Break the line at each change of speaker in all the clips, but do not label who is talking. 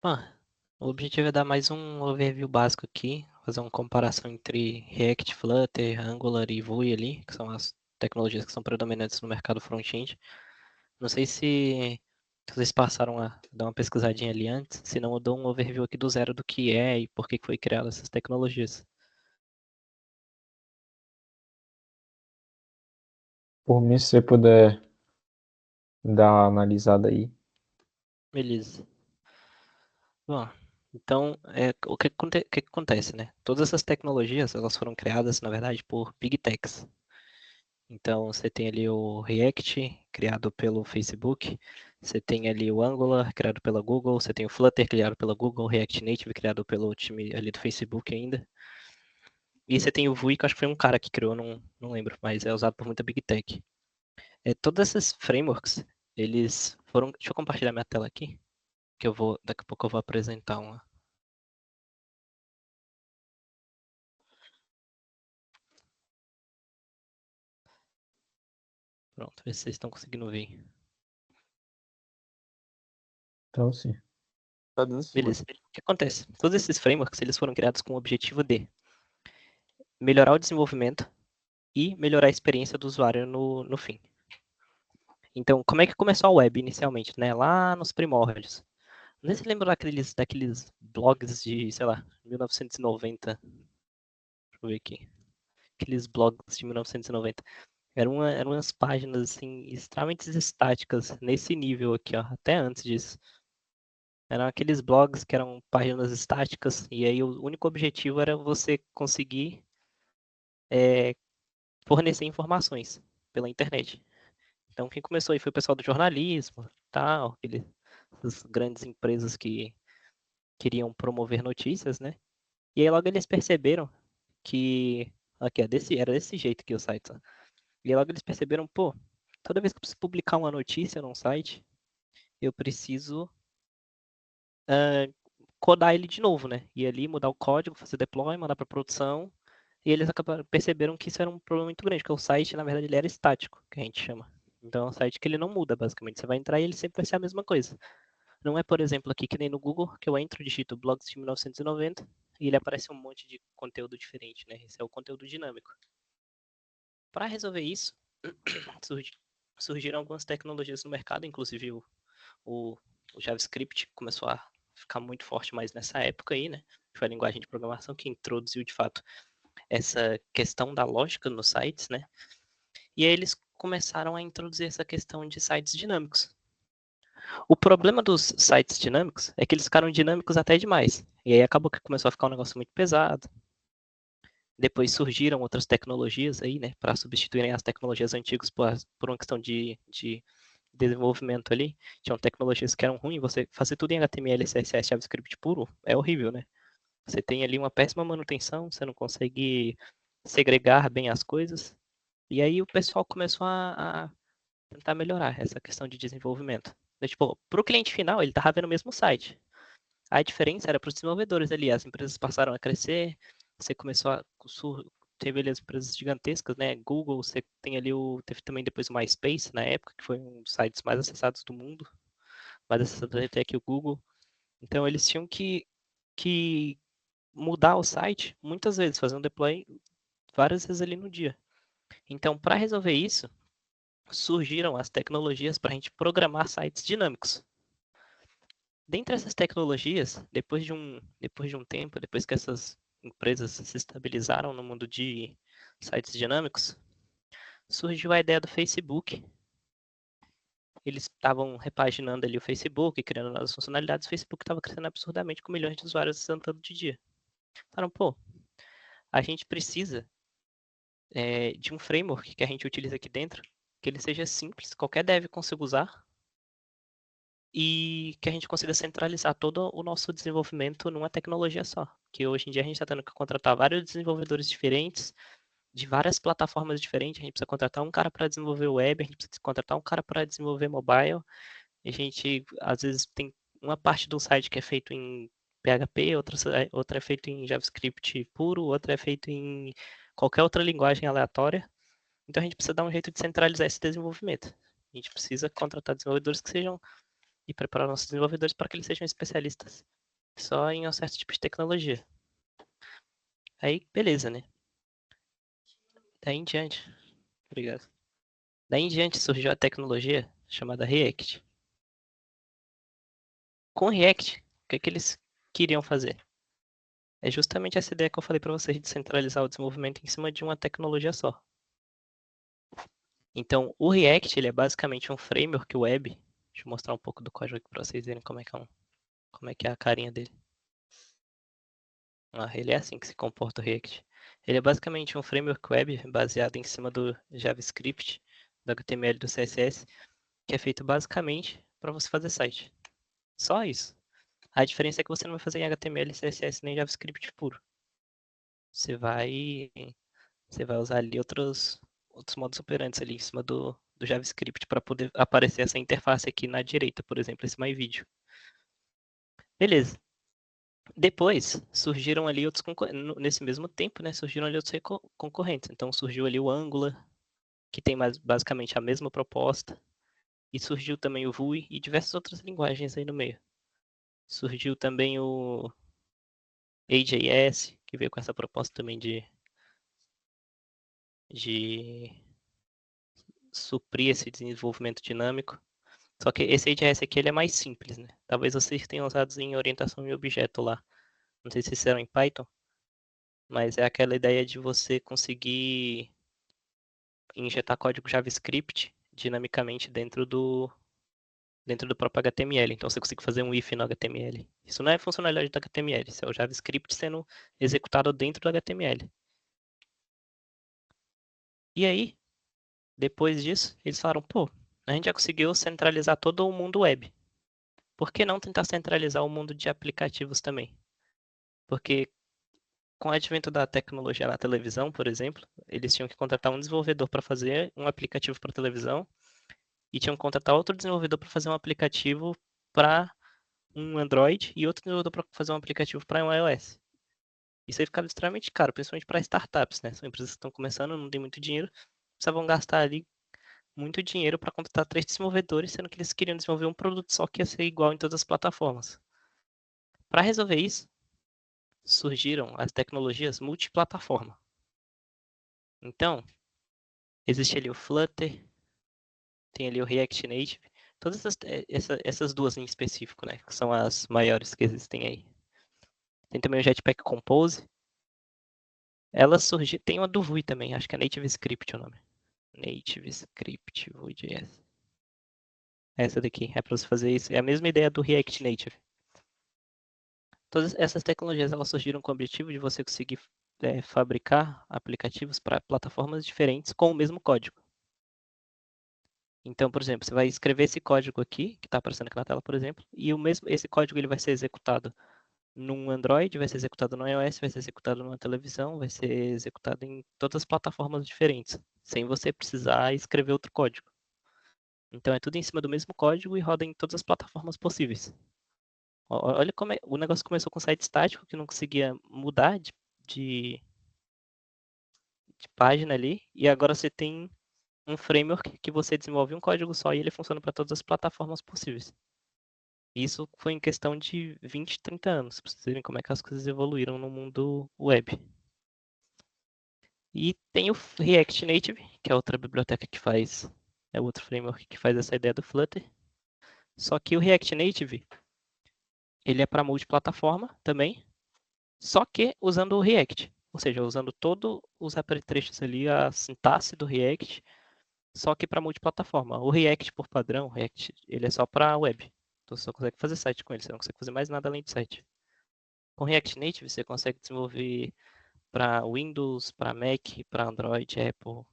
Ah, o objetivo é dar mais um overview básico aqui, fazer uma comparação entre React, Flutter, Angular e Vue ali, que são as tecnologias que são predominantes no mercado front-end. Não sei se vocês passaram a dar uma pesquisadinha ali antes, senão eu dou um overview aqui do zero do que é e por que foi criada essas tecnologias.
Por mim, se você puder dar uma analisada aí.
Beleza. Bom, então, o que acontece, né? Todas essas tecnologias, elas foram criadas, na verdade, por Big Techs. Então, você tem ali o React, criado pelo Facebook. Você tem ali o Angular, criado pela Google. Você tem o Flutter, criado pela Google. React Native, criado pelo time ali do Facebook ainda. E você tem o Vue, que eu acho que foi um cara que criou, não lembro, mas é usado por muita Big Tech. Todos esses frameworks, eles foram... Deixa eu compartilhar minha tela aqui, que daqui a pouco eu vou apresentar uma. Pronto, ver se vocês estão conseguindo ver.
Então, sim. Tá dando sim, mano.
Beleza. O que acontece? Todos esses frameworks, eles foram criados com o objetivo de melhorar o desenvolvimento e melhorar a experiência do usuário no fim. Então, como é que começou a web inicialmente, né? Lá nos primórdios. Não sei se você lembra daqueles blogs de, sei lá, 1990. Deixa eu ver aqui. Aqueles blogs de 1990. Eram umas páginas, assim, extremamente estáticas, nesse nível aqui, ó, até antes disso. Eram aqueles blogs que eram páginas estáticas, e aí o único objetivo era você conseguir é, fornecer informações pela internet. Então, quem começou aí foi o pessoal do jornalismo, tal, essas grandes empresas que queriam promover notícias, né? E aí logo eles perceberam que aqui, era desse jeito que o site. Ó. E aí logo eles perceberam, pô, toda vez que eu preciso publicar uma notícia num site, eu preciso codar ele de novo, né? Ir ali, mudar o código, fazer deploy, mandar para produção. E eles perceberam que isso era um problema muito grande, porque o site, na verdade, ele era estático, que a gente chama. Então é um site que ele não muda, basicamente. Você vai entrar e ele sempre vai ser a mesma coisa. Não é, por exemplo, aqui que nem no Google, que eu entro, digito blogs de 1990 e ele aparece um monte de conteúdo diferente, né? Esse é o conteúdo dinâmico. Para resolver isso, surgiram algumas tecnologias no mercado, inclusive o, o JavaScript começou a ficar muito forte mais nessa época aí, né? Foi a linguagem de programação que introduziu de fato essa questão da lógica nos sites, né? E aí eles começaram a introduzir essa questão de sites dinâmicos. O problema dos sites dinâmicos é que eles ficaram dinâmicos até demais. E aí acabou que começou a ficar um negócio muito pesado. Depois surgiram outras tecnologias aí, né, para substituírem as tecnologias antigas por uma questão de desenvolvimento ali. Tinham tecnologias que eram ruins, você fazer tudo em HTML, CSS, JavaScript puro é horrível, né? Você tem ali uma péssima manutenção, você não consegue segregar bem as coisas. E aí o pessoal começou a tentar melhorar essa questão de desenvolvimento. Então, tipo, para o cliente final, ele estava vendo o mesmo site. A diferença era para os desenvolvedores ali. As empresas passaram a crescer, você começou a. Teve ali as empresas gigantescas, né? Google, você tem ali o. Teve também depois o MySpace na época, que foi um dos sites mais acessados do mundo, mais acessado até que o Google. Então eles tinham que mudar o site muitas vezes, fazer um deploy várias vezes ali no dia. Então, para resolver isso, surgiram as tecnologias para a gente programar sites dinâmicos. Dentre essas tecnologias, depois de um tempo, depois que essas empresas se estabilizaram no mundo de sites dinâmicos, surgiu a ideia do Facebook. Eles estavam repaginando ali o Facebook, criando novas funcionalidades. O Facebook estava crescendo absurdamente com milhões de usuários acessando todo dia. Falaram, pô, a gente precisa de um framework que a gente utiliza aqui dentro, que ele seja simples, qualquer dev consiga usar, e que a gente consiga centralizar todo o nosso desenvolvimento numa tecnologia só. Que hoje em dia a gente está tendo que contratar vários desenvolvedores diferentes, de várias plataformas diferentes. A gente precisa contratar um cara para desenvolver web, a gente precisa contratar um cara para desenvolver mobile. E a gente, às vezes, tem uma parte do site que é feito em PHP, outra é feito em JavaScript puro, outra é feito em qualquer outra linguagem aleatória. Então a gente precisa dar um jeito de centralizar esse desenvolvimento. A gente precisa contratar desenvolvedores que sejam e preparar nossos desenvolvedores para que eles sejam especialistas só em um certo tipo de tecnologia. Aí, beleza, né? Daí em diante, obrigado. Daí em diante surgiu a tecnologia chamada React. Com React, o que eles queriam fazer? É justamente essa ideia que eu falei para vocês de centralizar o desenvolvimento em cima de uma tecnologia só. Então, o React ele é basicamente um framework web. Deixa eu mostrar um pouco do código aqui para vocês verem como é que é a carinha dele. Ele é assim que se comporta o React. Ele é basicamente um framework web baseado em cima do JavaScript, do HTML e do CSS, que é feito basicamente para você fazer site. Só isso. A diferença é que você não vai fazer em HTML, CSS nem JavaScript puro. Você vai, você vai usar ali outros modos operantes ali em cima do JavaScript para poder aparecer essa interface aqui na direita, por exemplo, esse MyVideo. Beleza. Depois surgiram ali outros concorrentes, nesse mesmo tempo, né, surgiram ali outros concorrentes. Então surgiu ali o Angular, que tem basicamente a mesma proposta, e surgiu também o Vue e diversas outras linguagens aí no meio. Surgiu também o AJS, que veio com essa proposta também de suprir esse desenvolvimento dinâmico. Só que esse AJS aqui ele é mais simples, né? Talvez vocês tenham usado em orientação em objeto lá. Não sei se vocês eram em Python, mas é aquela ideia de você conseguir injetar código JavaScript dinamicamente dentro do próprio HTML. Então você consegue fazer um if no HTML. Isso não é funcionalidade do HTML, isso é o JavaScript sendo executado dentro do HTML. E aí, depois disso, eles falaram, pô, a gente já conseguiu centralizar todo o mundo web. Por que não tentar centralizar o mundo de aplicativos também? Porque com o advento da tecnologia na televisão, por exemplo, eles tinham que contratar um desenvolvedor para fazer um aplicativo para televisão e tinham que contratar outro desenvolvedor para fazer um aplicativo para um Android e outro desenvolvedor para fazer um aplicativo para um iOS. Isso aí ficava extremamente caro, principalmente para startups, né? São empresas que estão começando, não tem muito dinheiro, precisavam gastar ali muito dinheiro para contratar 3 desenvolvedores, sendo que eles queriam desenvolver um produto só que ia ser igual em todas as plataformas. Para resolver isso, surgiram as tecnologias multiplataforma. Então, existe ali o Flutter, tem ali o React Native, todas essas duas em específico, né? Que são as maiores que existem aí. Tem também o Jetpack Compose. Ela surgiu, tem uma do Vue também, acho que é Native Script o nome. Native Script Vue.js. Essa daqui é para você fazer isso. É a mesma ideia do React Native. Todas essas tecnologias elas surgiram com o objetivo de você conseguir fabricar aplicativos para plataformas diferentes com o mesmo código. Então, por exemplo, você vai escrever esse código aqui, que está aparecendo aqui na tela, por exemplo, e esse código ele vai ser executado num Android, vai ser executado no iOS, vai ser executado numa televisão, vai ser executado em todas as plataformas diferentes, sem você precisar escrever outro código. Então é tudo em cima do mesmo código e roda em todas as plataformas possíveis. Olha como o negócio começou com site estático que não conseguia mudar de, de página ali, e agora você tem um framework que você desenvolve um código só e ele funciona para todas as plataformas possíveis. Isso foi em questão de 20, 30 anos, para vocês verem como é que as coisas evoluíram no mundo web. E tem o React Native, que é outra biblioteca que faz, é outro framework que faz essa ideia do Flutter. Só que o React Native, ele é para multiplataforma também, só que usando o React. Ou seja, usando todos os apetrechos ali, a sintaxe do React, só que para multiplataforma. O React, por padrão, ele é só para web. Então você só consegue fazer site com ele, você não consegue fazer mais nada além de site. Com React Native você consegue desenvolver para Windows, para Mac, para Android, Apple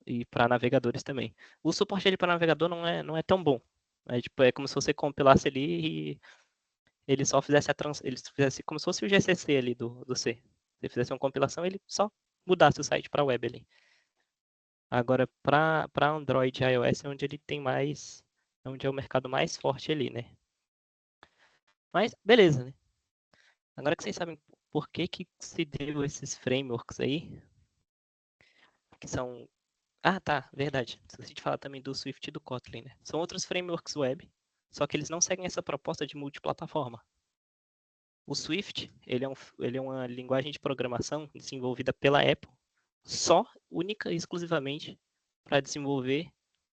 e para navegadores também. O suporte ali para navegador não é tão bom. É como se você compilasse ali e ele só fizesse ele fizesse como se fosse o GCC ali do C. Se ele fizesse uma compilação, ele só mudasse o site para web ali. Agora, para Android e iOS é onde ele tem mais, é onde é o mercado mais forte ali, né? Mas, beleza, né? Agora que vocês sabem por que se deu esses frameworks aí, que são... Ah, tá, verdade. Esqueci de falar também do Swift e do Kotlin, né? São outros frameworks web Só que eles não seguem essa proposta de multiplataforma. O Swift, ele é uma linguagem de programação desenvolvida pela Apple, só, única e exclusivamente para desenvolver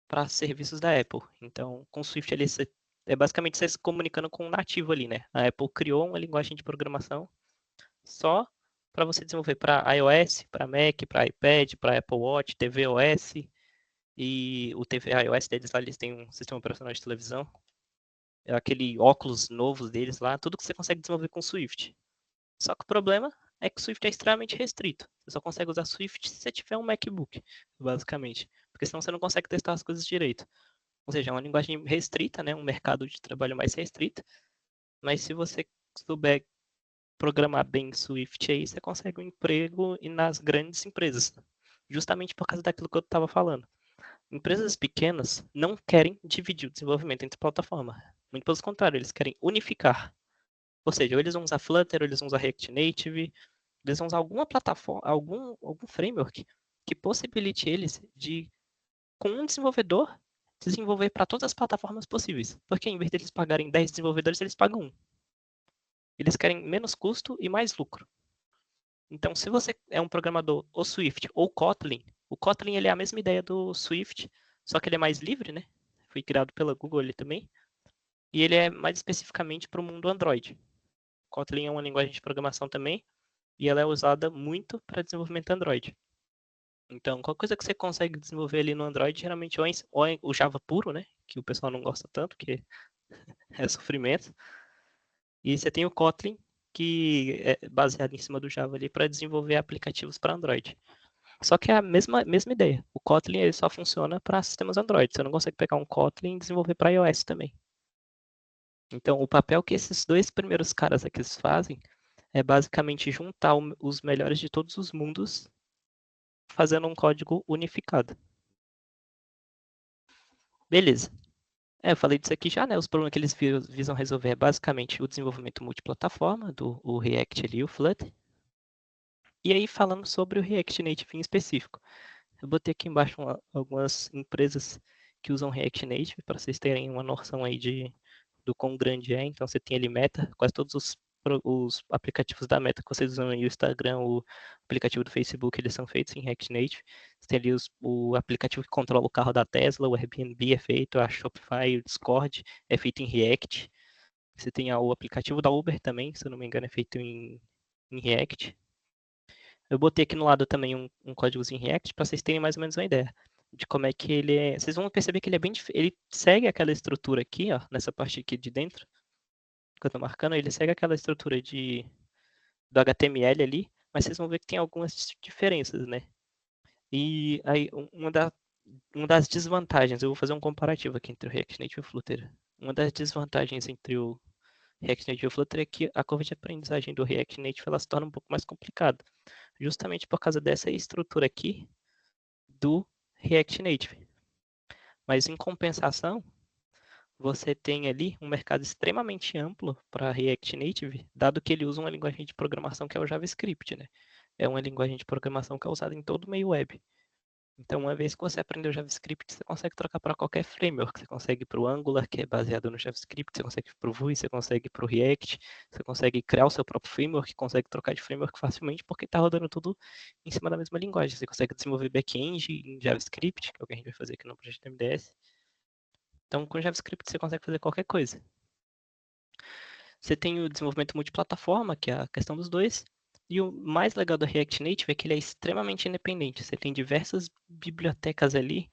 para serviços da Apple. Então, com o Swift ele é basicamente você se comunicando com um nativo ali, né? A Apple criou uma linguagem de programação só para você desenvolver para iOS, para Mac, para iPad, para Apple Watch, tvOS e o tvOS deles lá, eles têm um sistema operacional de televisão, é aquele óculos novos deles lá, tudo que você consegue desenvolver com Swift. Só que o problema é que o Swift é extremamente restrito. Você só consegue usar Swift se você tiver um MacBook, basicamente. Porque senão você não consegue testar as coisas direito. Ou seja, é uma linguagem restrita, né? Um mercado de trabalho mais restrito. Mas se você souber programar bem Swift aí, você consegue um emprego e nas grandes empresas. Justamente por causa daquilo que eu estava falando. Empresas pequenas não querem dividir o desenvolvimento entre plataformas. Muito pelo contrário, eles querem unificar. Ou seja, ou eles vão usar Flutter, ou eles vão usar React Native, eles vão usar alguma plataforma, algum framework que possibilite eles de, com um desenvolvedor, desenvolver para todas as plataformas possíveis. Porque em vez de eles pagarem 10 desenvolvedores, eles pagam um. Eles querem menos custo e mais lucro. Então, se você é um programador ou Swift ou Kotlin, o Kotlin ele é a mesma ideia do Swift, só que ele é mais livre, né? Foi criado pela Google ele também. E ele é mais especificamente para o mundo Android. Kotlin é uma linguagem de programação também, e ela é usada muito para desenvolvimento Android. Então, qualquer coisa que você consegue desenvolver ali no Android, geralmente ou é o Java puro, né? Que o pessoal não gosta tanto, que é sofrimento. E você tem o Kotlin, que é baseado em cima do Java ali para desenvolver aplicativos para Android. Só que é a mesma ideia. O Kotlin ele só funciona para sistemas Android. Você não consegue pegar um Kotlin e desenvolver para iOS também. Então, o papel que esses dois primeiros caras aqui fazem é basicamente juntar os melhores de todos os mundos fazendo um código unificado. Beleza. Eu falei disso aqui já, né? Os problemas que eles visam resolver é basicamente o desenvolvimento multiplataforma, o React ali e o Flutter. E aí, falando sobre o React Native em específico. Eu botei aqui embaixo algumas empresas que usam React Native, para vocês terem uma noção aí do quão grande é. Então, você tem ali Meta, quase todos os aplicativos da Meta que vocês usam aí, o Instagram, o aplicativo do Facebook, eles são feitos em React Native. Você tem ali o aplicativo que controla o carro da Tesla, o Airbnb é feito, a Shopify, o Discord é feito em React. Você tem o aplicativo da Uber também, se eu não me engano, é feito em React. Eu botei aqui no lado também um códigozinho React para vocês terem mais ou menos uma ideia de como é que ele é. Vocês vão perceber que ele é bem ele segue aquela estrutura aqui, ó, nessa parte aqui de dentro, que eu tô marcando, ele segue aquela estrutura do HTML ali, mas vocês vão ver que tem algumas diferenças, né? E aí uma das desvantagens, eu vou fazer um comparativo aqui entre o React Native e o Flutter. Uma das desvantagens entre o React Native e o Flutter é que a curva de aprendizagem do React Native ela se torna um pouco mais complicada, justamente por causa dessa estrutura aqui do React Native. Mas em compensação, você tem ali um mercado extremamente amplo para React Native, dado que ele usa uma linguagem de programação que é o JavaScript, né? É uma linguagem de programação que é usada em todo o meio web. Então, uma vez que você aprendeu JavaScript, você consegue trocar para qualquer framework. Você consegue ir para o Angular, que é baseado no JavaScript, você consegue ir para o Vue, você consegue ir para o React, você consegue criar o seu próprio framework, consegue trocar de framework facilmente, porque está rodando tudo em cima da mesma linguagem. Você consegue desenvolver back-end em JavaScript, que é o que a gente vai fazer aqui no projeto MDS. Então, com JavaScript você consegue fazer qualquer coisa. Você tem o desenvolvimento multiplataforma, que é a questão dos dois. E o mais legal do React Native é que ele é extremamente independente. Você tem diversas bibliotecas ali,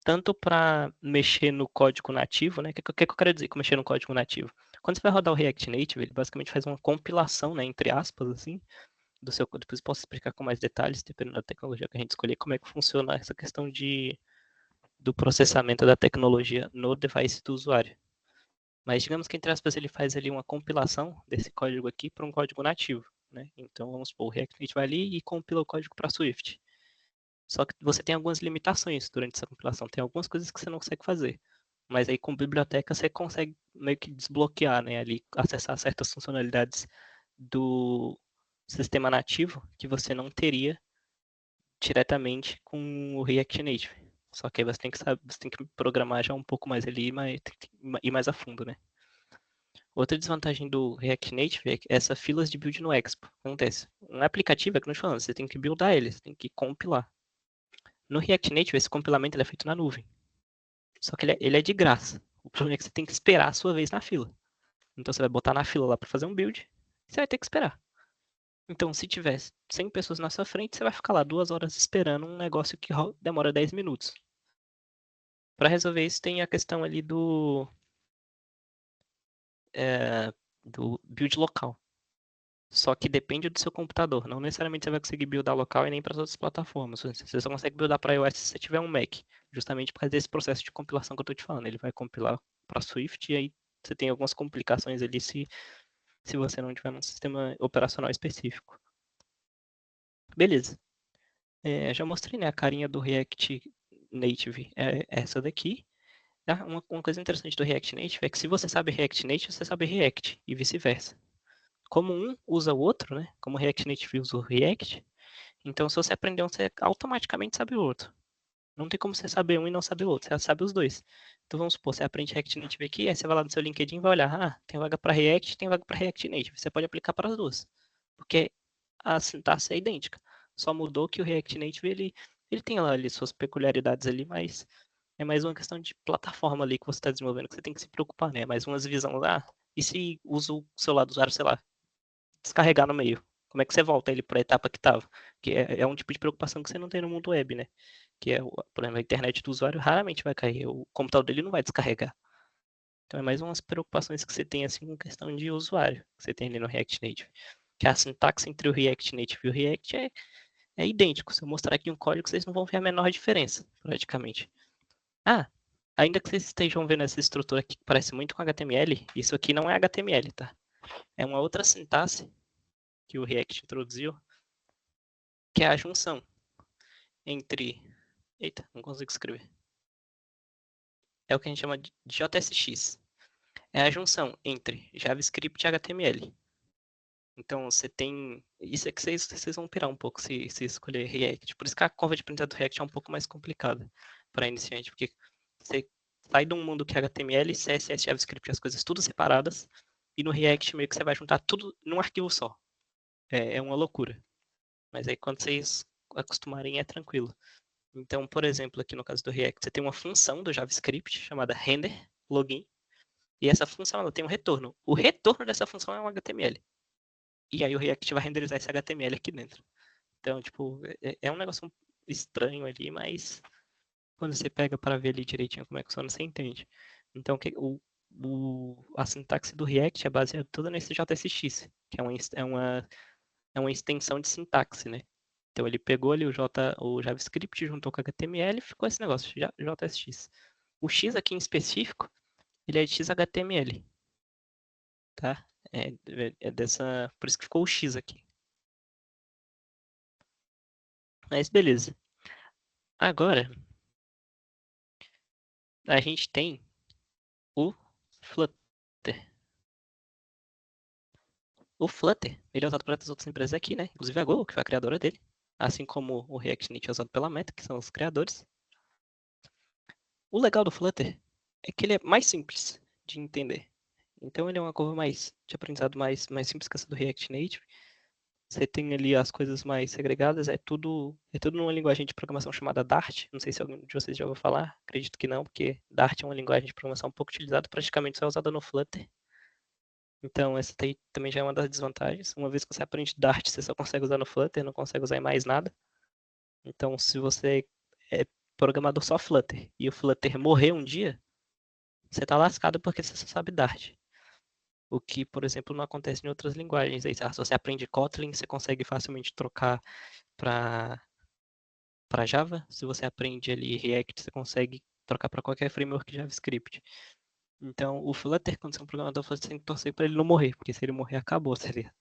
tanto para mexer no código nativo, né? O que eu quero dizer com mexer no código nativo? Quando você vai rodar o React Native, ele basicamente faz uma compilação, né, entre aspas, assim, do seu código. Depois posso explicar com mais detalhes, dependendo da tecnologia que a gente escolher, como é que funciona essa questão do processamento da tecnologia no device do usuário. Mas digamos que, entre aspas, ele faz ali uma compilação desse código aqui para um código nativo, né? Então, vamos supor, o React Native vai ali e compila o código para Swift. Só que você tem algumas limitações durante essa compilação. Tem algumas coisas que você não consegue fazer. Mas aí com biblioteca você consegue meio que desbloquear, né? Ali, acessar certas funcionalidades do sistema nativo que você não teria diretamente com o React Native. Só que aí você tem que saber, você tem que programar já um pouco mais ali, mas tem que ir mais a fundo, né? Outra desvantagem do React Native é essa filas de build no Expo. O que acontece? Um aplicativo, é que eu te falando, você tem que buildar ele, você tem que compilar. No React Native, esse compilamento ele é feito na nuvem. Só que ele é de graça. O problema é que você tem que esperar a sua vez na fila. Então você vai botar na fila lá para fazer um build, e você vai ter que esperar. Então, se tiver 100 pessoas na sua frente, você vai ficar lá 2 horas esperando um negócio que demora 10 minutos. Para resolver isso, tem a questão ali do build local. Só que depende do seu computador. Não necessariamente você vai conseguir buildar local e nem para as outras plataformas. Você só consegue buildar para iOS se você tiver um Mac. Justamente por causa desse processo de compilação que eu estou te falando. Ele vai compilar para Swift e aí você tem algumas complicações ali se você não tiver um sistema operacional específico. Beleza. Já mostrei, né, a carinha do React Native. É essa daqui. Uma coisa interessante do React Native é que se você sabe React Native, você sabe React e vice-versa. Como um usa o outro, né? Como o React Native usa o React, então se você aprender um, você automaticamente sabe o outro. Não tem como você saber um e não saber o outro, você sabe os dois. Então vamos supor, você aprende React Native aqui, aí você vai lá no seu LinkedIn e vai olhar, tem vaga para React, tem vaga para React Native. Você pode aplicar para as duas, porque a sintaxe é idêntica. Só mudou que o React Native ele tem lá ali suas peculiaridades ali, mas é mais uma questão de plataforma ali que você está desenvolvendo que você tem que se preocupar, né? É mais uma visão lá. E se usa o celular do usuário, sei lá, descarregar no meio? Como é que você volta ele para a etapa que estava? Que é um tipo de preocupação que você não tem no mundo web, né? Que é, por exemplo, a internet do usuário raramente vai cair, o computador dele não vai descarregar. Então é mais umas preocupações que você tem assim com questão de usuário, que você tem ali no React Native. Que a sintaxe entre o React Native e o React é idêntico. Se eu mostrar aqui um código, vocês não vão ver a menor diferença, praticamente. Ainda que vocês estejam vendo essa estrutura aqui que parece muito com HTML, isso aqui não é HTML, tá? É uma outra sintaxe que o React introduziu, que é a junção entre... Eita, não consigo escrever. É o que a gente chama de JSX. É a junção entre JavaScript e HTML. Então você tem. Isso é que vocês vão pirar um pouco se escolher React. Por isso que a curva de aprendizado do React é um pouco mais complicada para iniciante, porque você sai de um mundo que é HTML, CSS, JavaScript, as coisas tudo separadas, e no React meio que você vai juntar tudo num arquivo só. É uma loucura. Mas aí quando vocês acostumarem é tranquilo. Então, por exemplo, aqui no caso do React, você tem uma função do JavaScript chamada render login, e essa função ela tem um retorno. O retorno dessa função é um HTML. E aí o React vai renderizar esse HTML aqui dentro. Então, tipo, é um negócio estranho ali, mas quando você pega para ver ali direitinho como é que funciona, você entende. Então, a sintaxe do React é baseada toda nesse JSX, que é uma extensão de sintaxe, né? Então ele pegou ali o JavaScript, juntou com o HTML e ficou esse negócio, JSX. O X aqui em específico, ele é de XHTML, tá? Por isso que ficou o X aqui. Mas beleza. Agora, a gente tem o Flutter. O Flutter, ele é usado por outras empresas aqui, né? Inclusive a Google, que foi a criadora dele. Assim como o React Native é usado pela Meta, que são os criadores. O legal do Flutter é que ele é mais simples de entender. Então ele é uma curva de aprendizado mais simples que essa do React Native. Você tem ali as coisas mais segregadas, é tudo numa linguagem de programação chamada Dart. Não sei se algum de vocês já ouviu falar, acredito que não, porque Dart é uma linguagem de programação um pouco utilizada, praticamente só usada no Flutter. Então essa também já é uma das desvantagens. Uma vez que você aprende Dart, você só consegue usar no Flutter, não consegue usar em mais nada. Então se você é programador só Flutter e o Flutter morrer um dia, você tá lascado porque você só sabe Dart. O que, por exemplo, não acontece em outras linguagens. Aí, se você aprende Kotlin, você consegue facilmente trocar para Java. Se você aprende ali React, você consegue trocar para qualquer framework de JavaScript. Então, o Flutter, quando você é um programador, você tem que torcer para ele não morrer, porque se ele morrer, acabou, seria.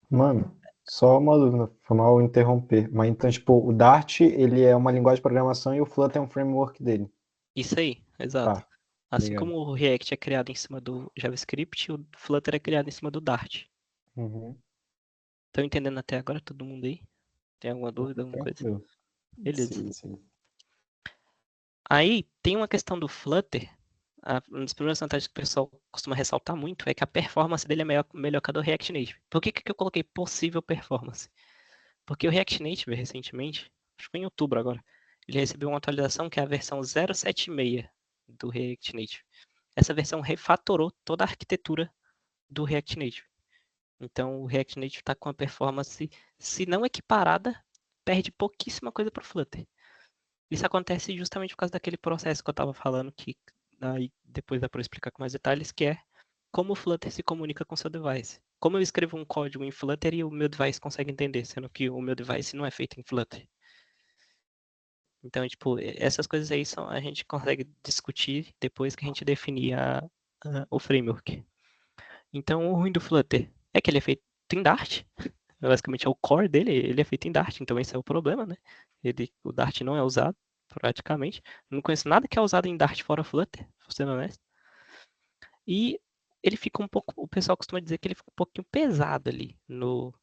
Mano, só uma dúvida, foi mal interromper. Mas então, tipo, o Dart, ele é uma linguagem de programação e o Flutter é um framework dele.
Isso aí, exato.
Tá,
Assim
ligado.
como o React é criado em cima do JavaScript, o Flutter é criado em cima do Dart.
Uhum.
Estão entendendo até agora todo mundo aí? Tem alguma dúvida, alguma coisa?
Tranquilo.
Beleza.
Sim, sim.
Aí tem uma questão do Flutter. Uma das primeiras vantagens que o pessoal costuma ressaltar muito é que a performance dele é melhor que a do React Native. Por que eu coloquei possível performance? Porque o React Native, recentemente, acho que foi em outubro agora, ele recebeu uma atualização que é a versão 0.76 do React Native. Essa versão refatorou toda a arquitetura do React Native. Então o React Native está com a performance, se não equiparada, perde pouquíssima coisa para o Flutter. Isso acontece justamente por causa daquele processo que eu estava falando, que aí depois dá para explicar com mais detalhes, que é como o Flutter se comunica com o seu device. Como eu escrevo um código em Flutter e o meu device consegue entender, sendo que o meu device não é feito em Flutter. Então, tipo, essas coisas aí a gente consegue discutir depois que a gente definir o framework. Então, o ruim do Flutter é que ele é feito em Dart. Basicamente, é o core dele, ele é feito em Dart. Então, esse é o problema, né? O Dart não é usado, praticamente. Não conheço nada que é usado em Dart fora Flutter, sendo honesto. E ele fica um pouco... O pessoal costuma dizer que ele fica um pouquinho pesado ali no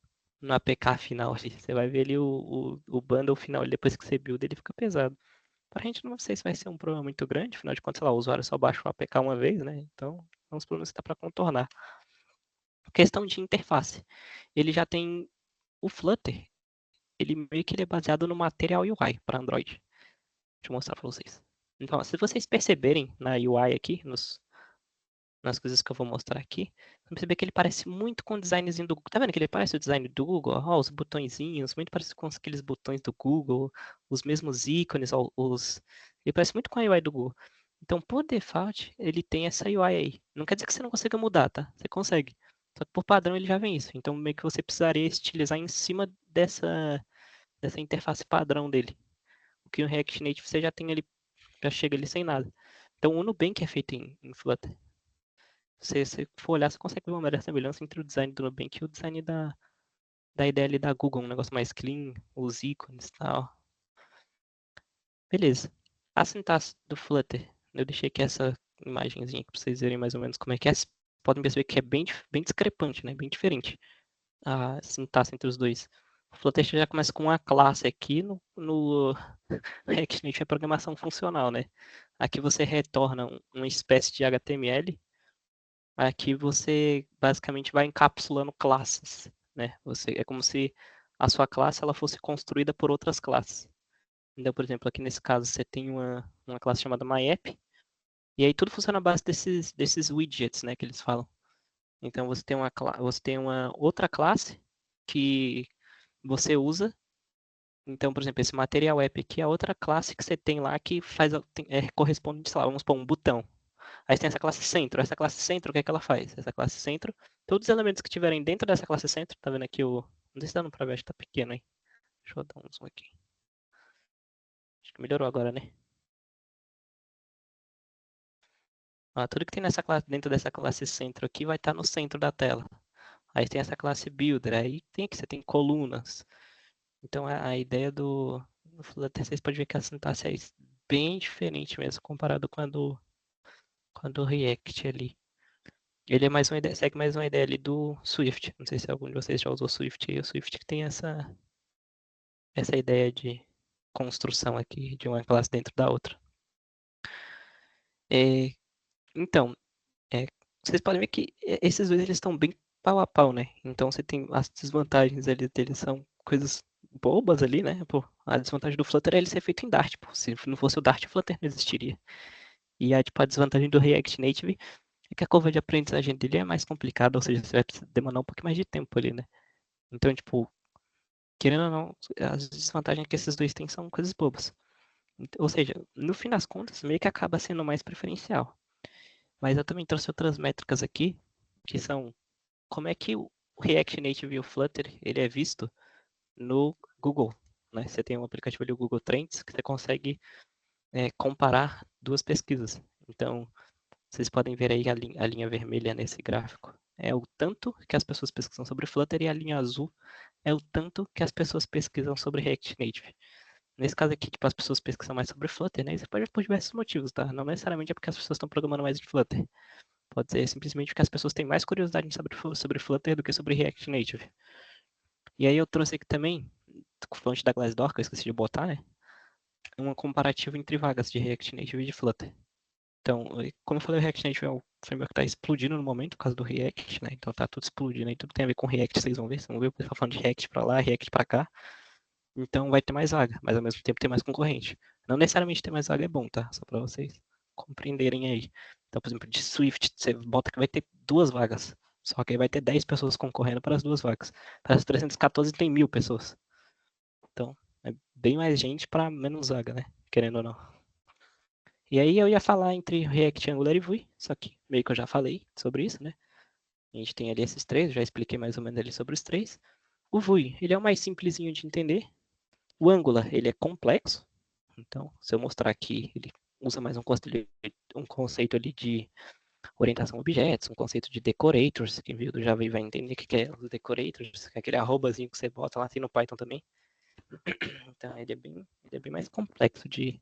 APK final. Ali. Você vai ver ali o bundle final, depois que você build, ele fica pesado. Para a gente não sei se vai ser um problema muito grande, afinal de contas, sei lá, o usuário só baixa o APK uma vez, né? Então, são os problemas que dá para contornar. Questão de interface. Ele já tem o Flutter, ele meio que ele é baseado no Material UI para Android. Deixa eu mostrar para vocês. Então, se vocês perceberem na UI aqui, nas coisas que eu vou mostrar aqui, você vai perceber que ele parece muito com o designzinho do Google. Tá vendo que ele parece o design do Google? Ó, os botõezinhos, muito parecido com aqueles botões do Google, os mesmos ícones, ó, ele parece muito com a UI do Google. Então, por default, ele tem essa UI aí. Não quer dizer que você não consiga mudar, tá? Você consegue. Só que por padrão ele já vem isso. Então, meio que você precisaria estilizar em cima dessa interface padrão dele. O que no React Native você já tem ele, já chega ali sem nada. Então, o Nubank é feito em Flutter. Se você for olhar, você consegue ver uma melhor semelhança entre o design do Nubank e o design da ideia ali da Google, um negócio mais clean, os ícones e tal. Beleza. A sintaxe do Flutter, eu deixei aqui essa imagenzinha aqui pra vocês verem mais ou menos como é que é. Vocês podem perceber que é bem discrepante, né? Bem diferente a sintaxe entre os dois. O Flutter já começa com uma classe aqui no React Native é programação funcional, né? Aqui você retorna uma espécie de HTML. Aqui você basicamente vai encapsulando classes, né? É como se a sua classe ela fosse construída por outras classes. Então, por exemplo, aqui nesse caso você tem uma classe chamada MyApp, e aí tudo funciona à base desses widgets, né, que eles falam. Então você tem uma outra classe que você usa. Então, por exemplo, esse material app aqui é outra classe que você tem lá que corresponde, sei lá, vamos supor, um botão. Aí tem essa classe centro. Essa classe centro, o que é que ela faz? Essa classe centro, todos os elementos que tiverem dentro dessa classe centro, tá vendo aqui o... Não sei se dá pra ver, acho que tá pequeno aí. Deixa eu dar um zoom aqui. Acho que melhorou agora, né? Tudo que tem dentro dessa classe centro aqui vai estar no centro da tela. Aí tem essa classe builder, aí tem aqui, você tem colunas. Então a ideia do Flutter, vocês podem ver que a sintaxe é bem diferente mesmo, comparado com a do React ali. Ele é mais uma ideia, segue mais uma ideia ali do Swift. Não sei se algum de vocês já usou Swift aí. O Swift que tem essa ideia de construção aqui de uma classe dentro da outra. É, então, vocês podem ver que esses dois eles estão bem pau a pau, né? Então você tem as desvantagens ali deles são coisas bobas ali, né? Pô, a desvantagem do Flutter é ele ser feito em Dart. Pô. Se não fosse o Dart, o Flutter não existiria. E a desvantagem do React Native é que a curva de aprendizagem dele é mais complicada, ou seja, você vai demandar um pouco mais de tempo ali, né? Então, tipo, querendo ou não, as desvantagens que esses dois têm são coisas bobas. Ou seja, no fim das contas, meio que acaba sendo mais preferencial. Mas eu também trouxe outras métricas aqui, que são como é que o React Native e o Flutter ele é visto no Google. Né? Você tem um aplicativo ali, o Google Trends, que você consegue comparar duas pesquisas. Então, vocês podem ver aí a linha vermelha nesse gráfico. É o tanto que as pessoas pesquisam sobre Flutter e a linha azul é o tanto que as pessoas pesquisam sobre React Native. Nesse caso aqui, tipo, as pessoas pesquisam mais sobre Flutter, né? Isso pode ser por diversos motivos, tá? Não necessariamente é porque as pessoas estão programando mais em Flutter. Pode ser simplesmente porque as pessoas têm mais curiosidade sobre Flutter do que sobre React Native. E aí eu trouxe aqui também, com fonte da Glassdoor, que eu esqueci de botar, né? uma comparativa entre vagas de React Native e de Flutter. Então, como eu falei, o React Native é o framework que está explodindo no momento por causa do React, né? Então tá tudo explodindo aí, tudo tem a ver com React, vocês vão ver. Vocês vão ver o pessoal falando de React para lá, React para cá. Então vai ter mais vaga, mas ao mesmo tempo tem mais concorrente. Não necessariamente ter mais vaga é bom, tá? Só para vocês compreenderem aí. Então, por exemplo, de Swift, você bota que vai ter 2 vagas. Só que aí vai ter 10 pessoas concorrendo para as 2 vagas. Para as 314 tem 1.000 pessoas. Então, é bem mais gente para menos vaga, né? Querendo ou não. E aí eu ia falar entre React, Angular e Vue, só que meio que eu já falei sobre isso, né? A gente tem ali esses três, já expliquei mais ou menos ali sobre os três. O Vue, ele é o mais simplesinho de entender. O Angular, ele é complexo. Então, se eu mostrar aqui, ele usa mais um conceito ali de orientação a objetos, um conceito de decorators. Quem viu do Java vai entender o que é os decorators, que é aquele arrobazinho que você bota lá, tem no Python também. Então, ele é bem mais complexo de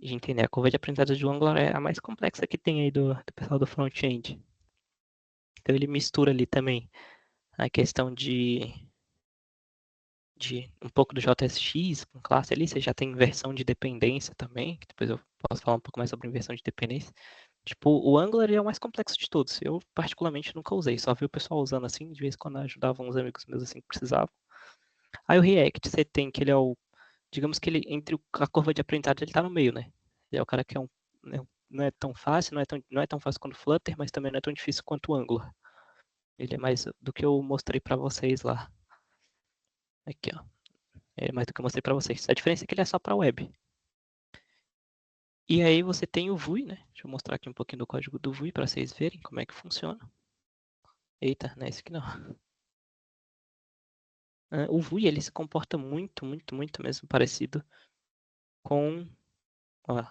entender. A curva de aprendizado do Angular é a mais complexa que tem aí do pessoal do front-end. Então, ele mistura ali também a questão de um pouco do JSX com classe ali, você já tem inversão de dependência também, que depois eu posso falar um pouco mais sobre inversão de dependência. Tipo, o Angular é o mais complexo de todos. Eu, particularmente, nunca usei, só vi o pessoal usando assim, de vez em quando ajudava uns amigos meus assim que precisavam. Aí o React, você tem que ele é o, digamos que ele, entre a curva de aprendizado, ele tá no meio, né? Ele é o cara que é não é tão fácil, não é tão fácil quanto o Flutter, mas também não é tão difícil quanto o Angular. Ele é mais do que eu mostrei para vocês lá. Aqui, ó. É mais do que eu mostrei para vocês. A diferença é que ele é só para web. E aí você tem o Vue, né? Deixa eu mostrar aqui um pouquinho do código do Vue para vocês verem como é que funciona. Eita, não é esse aqui não. O Vue, ele se comporta muito, muito, muito mesmo parecido com... Ó,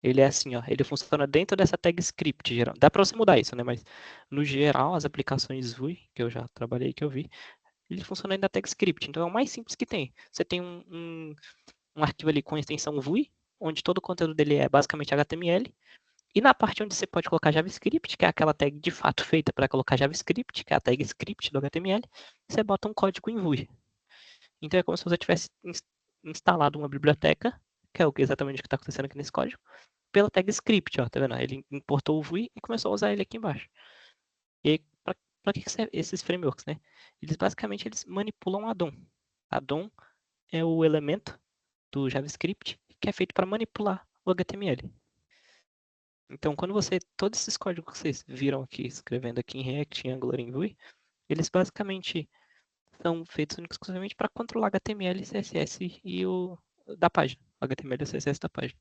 ele é assim, ó. Ele funciona dentro dessa tag script geral. Dá para você mudar isso, né? Mas no geral, as aplicações Vue, que eu já trabalhei, que eu vi, ele funciona dentro da tag script. Então é o mais simples que tem. Você tem um arquivo ali com extensão Vue, onde todo o conteúdo dele é basicamente HTML. E na parte onde você pode colocar JavaScript, que é aquela tag de fato feita para colocar JavaScript, que é a tag script do HTML, você bota um código em Vue. Então é como se você tivesse instalado uma biblioteca, que é exatamente o que está acontecendo aqui nesse código, pela tag script, ó, tá vendo? Ele importou o Vue e começou a usar ele aqui embaixo. E aí, para que servem esses frameworks, né? Eles basicamente manipulam addon. Addon é o elemento do JavaScript que é feito para manipular o HTML. Então, todos esses códigos que vocês viram aqui, escrevendo aqui em React, em Angular, em Vue, eles basicamente são feitos exclusivamente para controlar HTML, CSS e o da página, o HTML e o CSS da página.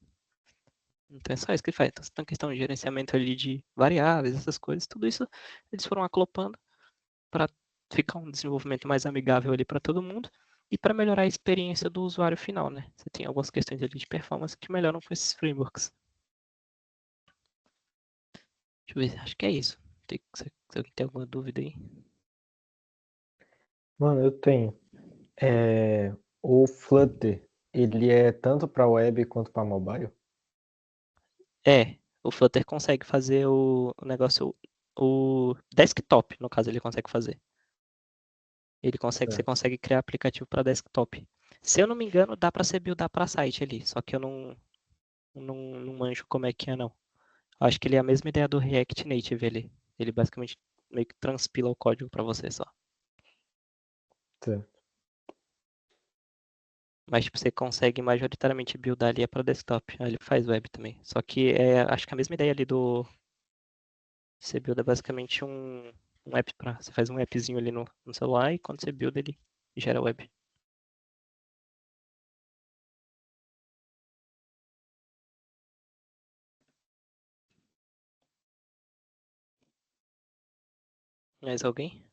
Então é só isso que ele faz. Então, tem questão de gerenciamento ali de variáveis, essas coisas, tudo isso eles foram aclopando para ficar um desenvolvimento mais amigável ali para todo mundo e para melhorar a experiência do usuário final, né? Você tem algumas questões ali de performance que melhoram com esses frameworks. Deixa eu ver, acho que é isso. Se alguém tem alguma dúvida aí.
Mano, eu tenho. O Flutter, ele é tanto para web quanto para mobile?
O Flutter consegue fazer o negócio, o desktop, no caso, ele consegue fazer. Você
Certo.
consegue criar aplicativo para desktop. Se eu não me engano, dá para você buildar para site ali, só que eu não manjo como é que é, não. Acho que ele é a mesma ideia do React Native ali. Ele basicamente meio que transpila o código para você só.
Certo.
Mas tipo, você consegue majoritariamente buildar ali para desktop. Aí ele faz web também. Só que acho que a mesma ideia ali do você builda basicamente um app para. Você faz um appzinho ali no celular e quando você builda ele gera web. Mais alguém?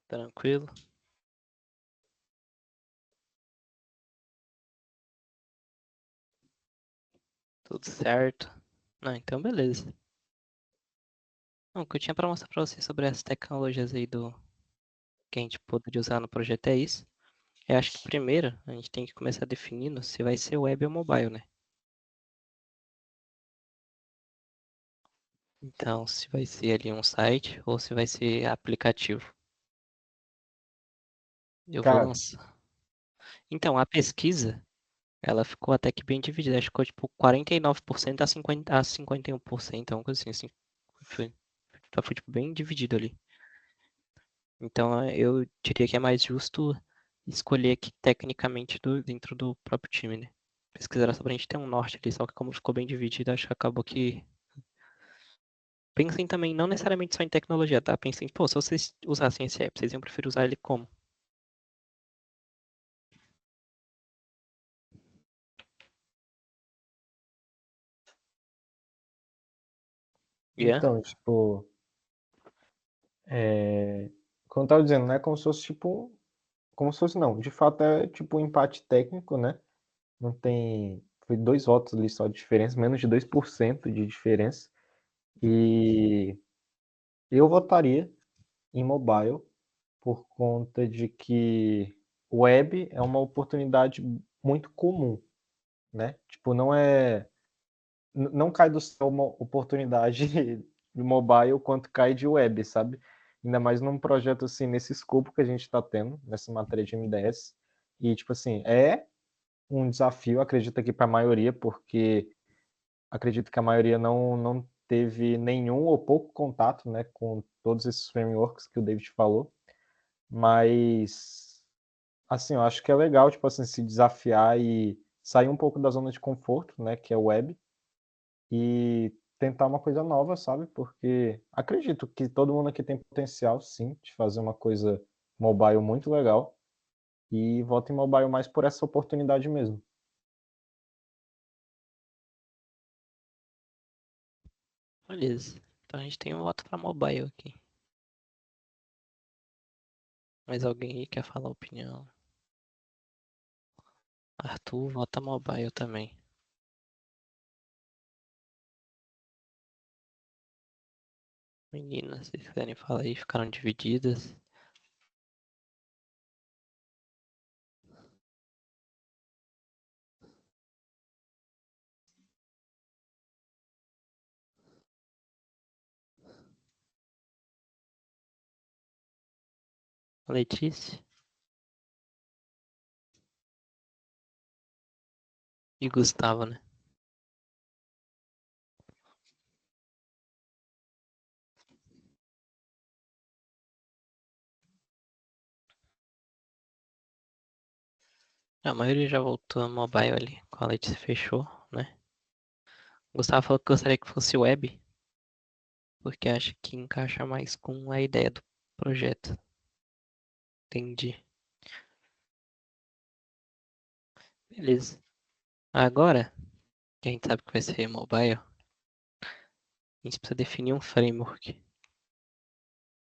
Tranquilo? Tudo certo? Não, então beleza. Não, o que eu tinha pra mostrar pra você sobre as tecnologias aí do que a gente poderia usar no projeto é isso. Eu acho que primeiro a gente tem que começar definindo se vai ser web ou mobile, né? Então, se vai ser ali um site ou se vai ser aplicativo. Eu vou
Cara,
lançar. Então, a pesquisa, ela ficou até que bem dividida. Acho que ficou tipo 49% a 51%, uma coisa assim. Foi, foi tipo, bem dividido ali. Então, eu diria que é mais justo escolher aqui tecnicamente dentro do próprio time, né? Pesquisar só pra gente ter um norte ali, só que como ficou bem dividido, acho que acabou que. Pensem também, não necessariamente só em tecnologia, tá? Pensem, pô, se vocês usassem esse app, vocês iam preferir usar ele como? Yeah?
então, tipo, como eu tava dizendo, não é como se fosse tipo, como se fosse não, de fato é tipo um empate técnico, né? Não tem, foi 2 votos ali só de diferença, menos de 2% de diferença. E eu votaria em mobile por conta de que web é uma oportunidade muito comum, né? Tipo, não cai do céu uma oportunidade de mobile quanto cai de web, sabe? Ainda mais num projeto assim, nesse escopo que a gente está tendo, nessa matéria de MDS. E, tipo assim, é um desafio, acredito aqui para a maioria, porque acredito que a maioria não teve nenhum ou pouco contato, né, com todos esses frameworks que o David falou. Mas, assim, eu acho que é legal, tipo assim, se desafiar e sair um pouco da zona de conforto, né, que é web, e tentar uma coisa nova, sabe? Porque acredito que todo mundo aqui tem potencial, sim, de fazer uma coisa mobile muito legal. E voto em mobile mais por essa oportunidade mesmo.
Beleza. Então a gente tem um voto pra mobile aqui. Mais alguém aí quer falar a opinião? Arthur vota mobile também. Meninas, se vocês quiserem falar aí, ficaram divididas. Letícia e Gustavo, né? A maioria já voltou a mobile ali. Com a Letícia fechou, né? O Gustavo falou que gostaria que fosse web, porque acha que encaixa mais com a ideia do projeto. Entendi. Beleza. Agora, que a gente sabe que vai ser mobile, a gente precisa definir um framework.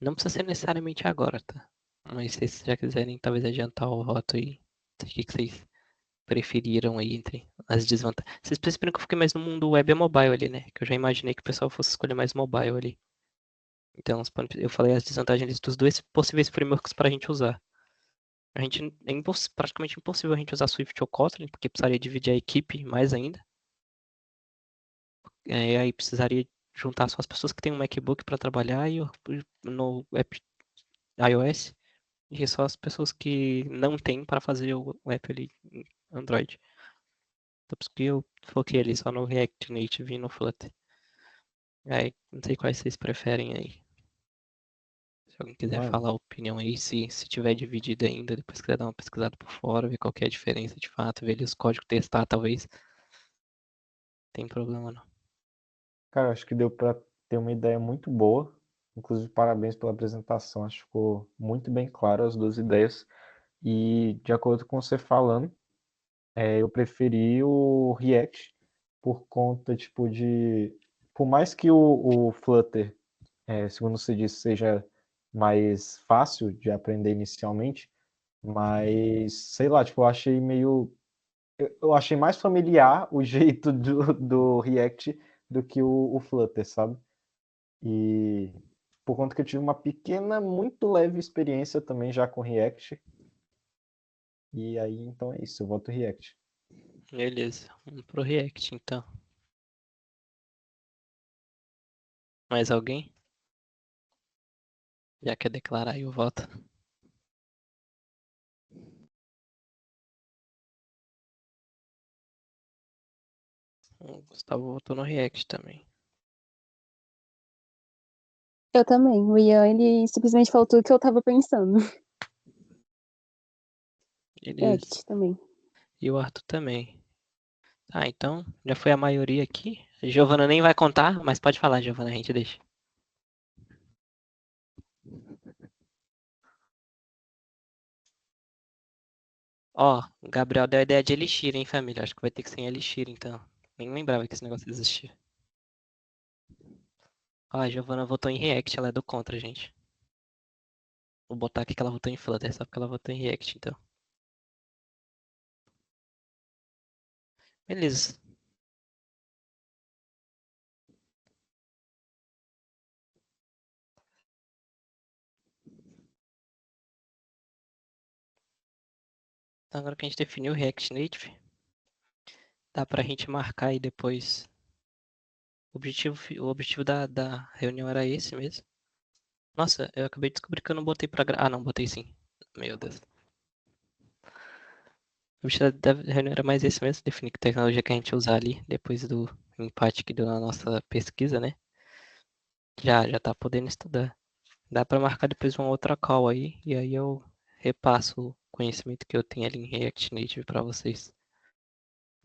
Não precisa ser necessariamente agora, tá? Mas se vocês já quiserem, talvez adiantar o voto aí. O que vocês preferiram aí entre as desvantagens? Vocês perceberam que eu fiquei mais no mundo web e mobile ali, né? Que eu já imaginei que o pessoal fosse escolher mais mobile ali. Então, eu falei as desvantagens dos dois possíveis frameworks para a gente usar. A gente é praticamente impossível a gente usar Swift ou Kotlin, porque precisaria dividir a equipe mais ainda. Aí precisaria juntar só as pessoas que têm um MacBook para trabalhar e no app iOS e só as pessoas que não têm para fazer o app ali em Android. Então, por isso que eu foquei ali só no React Native e no Flutter. Aí, não sei quais vocês preferem aí. Se alguém quiser
Mano,
falar a opinião aí, se tiver dividido ainda, depois quiser dar uma pesquisada por fora, ver qual que é a diferença de fato, ver ali os códigos, testar, talvez. Tem problema não.
cara, acho que deu para ter uma ideia muito boa. Inclusive, parabéns pela apresentação. Acho que ficou muito bem claro as duas ideias. E de acordo com você falando, eu preferi o React por conta, tipo, de. Por mais que o Flutter, segundo você disse, seja mais fácil de aprender inicialmente, mas sei lá, tipo, eu achei meio. Eu achei mais familiar o jeito do React do que o Flutter, sabe? E por conta que eu tive uma pequena, muito leve experiência também já com React. E aí, então é isso, eu voto React.
Beleza, vamos pro React então. Mais alguém? Já quer declarar aí o voto? O Gustavo votou no React também.
Eu também. O Ian, ele simplesmente falou tudo que eu tava pensando.
Beleza.
React também.
E o Arthur também. Ah, então já foi a maioria aqui. A Giovana nem vai contar, mas pode falar, Giovana, a gente deixa. Ó, o Gabriel deu a ideia de Elixir, hein, família? Acho que vai ter que ser em Elixir, então. Nem lembrava que esse negócio existia. Ó, a Giovana votou em React, ela é do contra, gente. Vou botar aqui que ela votou em Flutter, só porque ela votou em React, então. Beleza. Então, agora que a gente definiu o React Native, dá pra gente marcar aí depois. O objetivo da reunião era esse mesmo. Nossa, eu acabei de descobrir que eu não botei pra Ah, não, botei sim. Meu Deus. O objetivo da reunião era mais esse mesmo, definir que tecnologia que a gente usar ali, depois do empate que deu na nossa pesquisa, né? Já tá podendo estudar. Dá pra marcar depois uma outra call aí, e aí eu repasso o conhecimento que eu tenho ali em React Native pra vocês.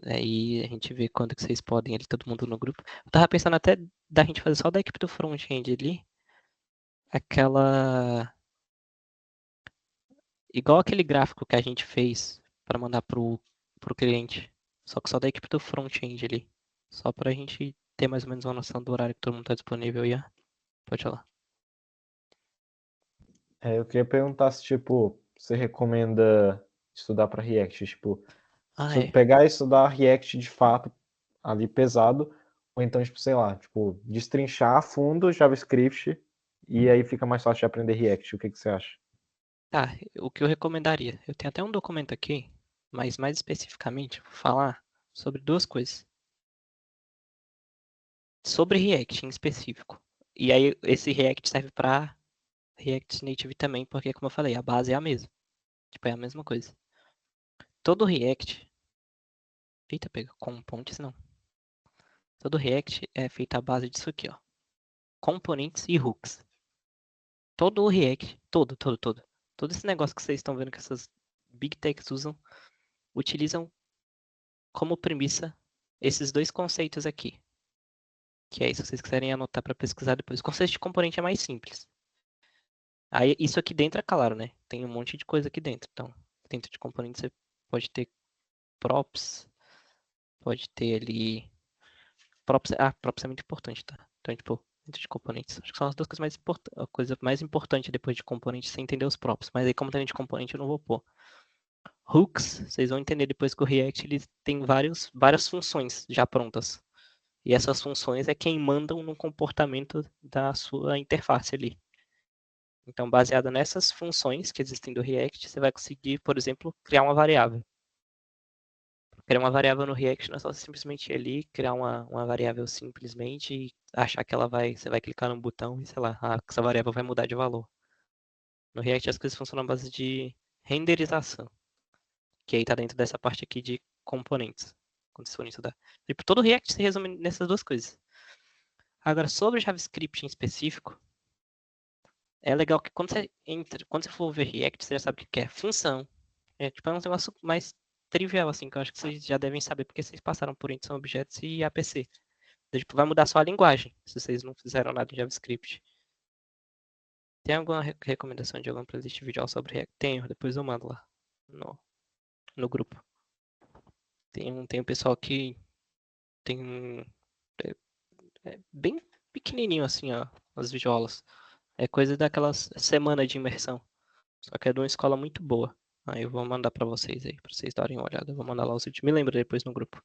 Aí a gente vê quando que vocês podem ali, todo mundo no grupo. Eu tava pensando até da gente fazer só da equipe do front-end ali, aquela... Igual aquele gráfico que a gente fez pra mandar pro cliente. Só que só da equipe do front-end ali. Só pra gente ter mais ou menos uma noção do horário que todo mundo tá disponível aí. Pode falar.
Eu queria perguntar se, tipo, você recomenda estudar para React, tipo,
Ah, é.
pegar e estudar React de fato ali pesado, ou então, tipo, sei lá, tipo, destrinchar a fundo JavaScript e aí fica mais fácil de aprender React. O que que você acha?
Tá, o que eu recomendaria? Eu tenho até um documento aqui, mas mais especificamente, vou falar sobre duas coisas. Sobre React em específico. E aí, esse React serve para React Native também, porque, como eu falei, a base é a mesma. Tipo, é a mesma coisa. Todo React. Eita, pega, componentes não. Todo React é feito à base disso aqui, ó. Componentes e hooks. Todo o React, todo. Todo esse negócio que vocês estão vendo que essas big techs usam, utilizam como premissa esses dois conceitos aqui. Que aí, se vocês quiserem anotar para pesquisar depois. O conceito de componente é mais simples. Aí, isso aqui dentro é claro, né? Tem um monte de coisa aqui dentro. Então, dentro de componente você pode ter props, pode ter ali. Props é muito importante, tá? Então, tipo, dentro de componentes. Acho que são as duas coisas mais importantes. A coisa mais importante depois de componente é você entender os props. Mas aí, como tem de componente, eu não vou pôr. Hooks, vocês vão entender depois que o React ele tem várias funções já prontas. E essas funções é quem mandam no comportamento da sua interface ali. Então, baseado nessas funções que existem do React, você vai conseguir, por exemplo, criar uma variável. Criar uma variável no React não é só simplesmente ir ali, criar uma variável simplesmente e achar que você vai clicar num botão e, sei lá, essa variável vai mudar de valor. No React as coisas funcionam à base de renderização, que aí está dentro dessa parte aqui de componentes, quando vocês forem estudar. Tipo, todo o React se resume nessas duas coisas. Agora, sobre JavaScript em específico, é legal que quando você for ver React, você já sabe o que é função. É tipo, é um negócio mais trivial, assim, que eu acho que vocês já devem saber, porque vocês passaram por Intuição Objetos e APC. Então, tipo, vai mudar só a linguagem, se vocês não fizeram nada em JavaScript. Tem alguma recomendação de alguma playlist de vídeo sobre React? Tenho, depois eu mando lá no grupo. Tem um pessoal que tem é, é bem pequenininho assim, ó, as videoaulas. É coisa daquelas semana de imersão. Só que é de uma escola muito boa. Aí eu vou mandar pra vocês aí, pra vocês darem uma olhada. Eu vou mandar lá os vídeos. Me lembra depois no grupo.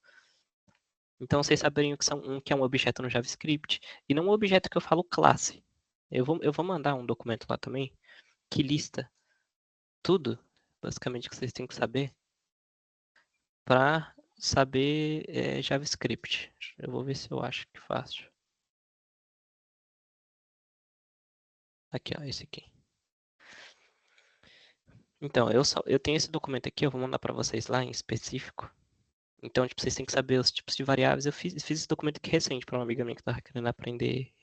Então, vocês saberiam que é um objeto no JavaScript, e não um objeto que eu falo classe. Eu vou mandar um documento lá também, que lista tudo, basicamente, que vocês têm que saber, para saber JavaScript. Eu vou ver se eu acho que fácil. Aqui, ó, esse aqui. Então, eu tenho esse documento aqui, eu vou mandar para vocês lá em específico. Então, tipo, vocês têm que saber os tipos de variáveis. Eu fiz esse documento aqui recente para uma amiga minha que estava querendo aprender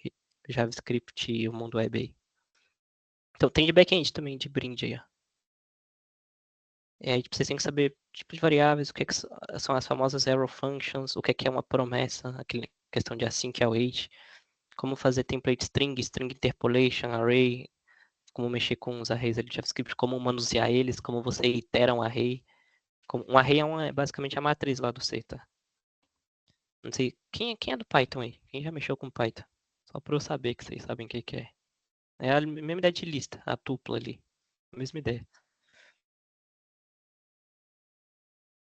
JavaScript e o mundo web aí. Então, tem de back-end também, de brinde aí, ó. Aí, tipo, vocês têm que saber tipos de variáveis, o que, são as famosas arrow functions, o que é uma promessa, aquela questão de async e await, como fazer template string, string interpolation, array, como mexer com os arrays ali de JavaScript, como manusear eles, como você itera um array. Um array é basicamente a matriz lá do C, tá? Não sei, quem é do Python aí? Quem já mexeu com Python? Só para eu saber que vocês sabem o que é. É a mesma ideia de lista, a tupla ali. A mesma ideia.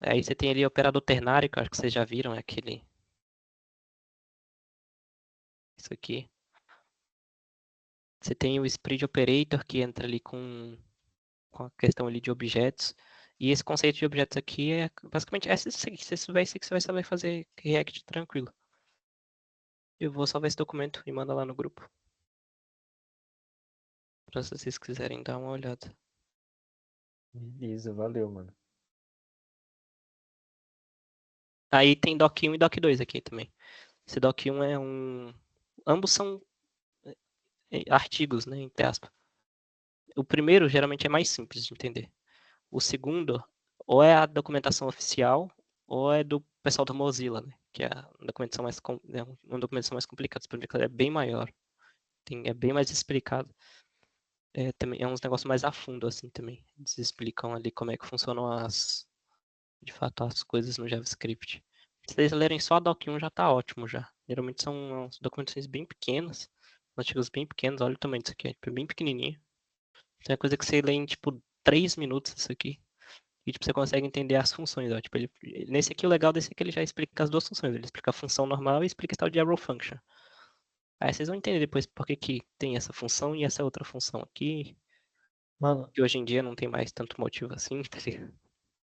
Aí você tem ali o operador ternário, que eu acho que vocês já viram, é aquele. Isso aqui. Você tem o Spread Operator, que entra ali com a questão ali de objetos. E esse conceito de objetos aqui é basicamente essa que você vai saber fazer React tranquilo. Eu vou salvar esse documento e manda lá no grupo. Pra se vocês quiserem dar uma olhada.
Beleza, valeu, mano.
Aí tem Doc 1 e Doc 2 aqui também. Esse Doc 1 é um. Ambos são artigos, né? Entre aspas. O primeiro geralmente é mais simples de entender. O segundo, ou é a documentação oficial, ou é do pessoal da Mozilla, né? Que é uma documentação uma documentação mais complicada. É bem maior. É bem mais explicado. Também é uns negócios mais a fundo, assim, também. Eles explicam ali como é que funcionam de fato, as coisas no JavaScript. Se vocês lerem só a Doc 1 já tá ótimo já. Geralmente são umas documentações bem pequenas, artigos bem pequenos. Olha o tamanho disso aqui, é bem pequenininho. Então é coisa que você lê em, tipo, 3 minutos isso aqui. E, tipo, você consegue entender as funções, ó. Tipo, nesse aqui, o legal desse aqui, ele já explica as duas funções. Ele explica a função normal e explica esse tal de arrow function. Aí vocês vão entender depois por que tem essa função e essa outra função aqui.
Mano,
Que hoje em dia não tem mais tanto motivo assim, tá ligado?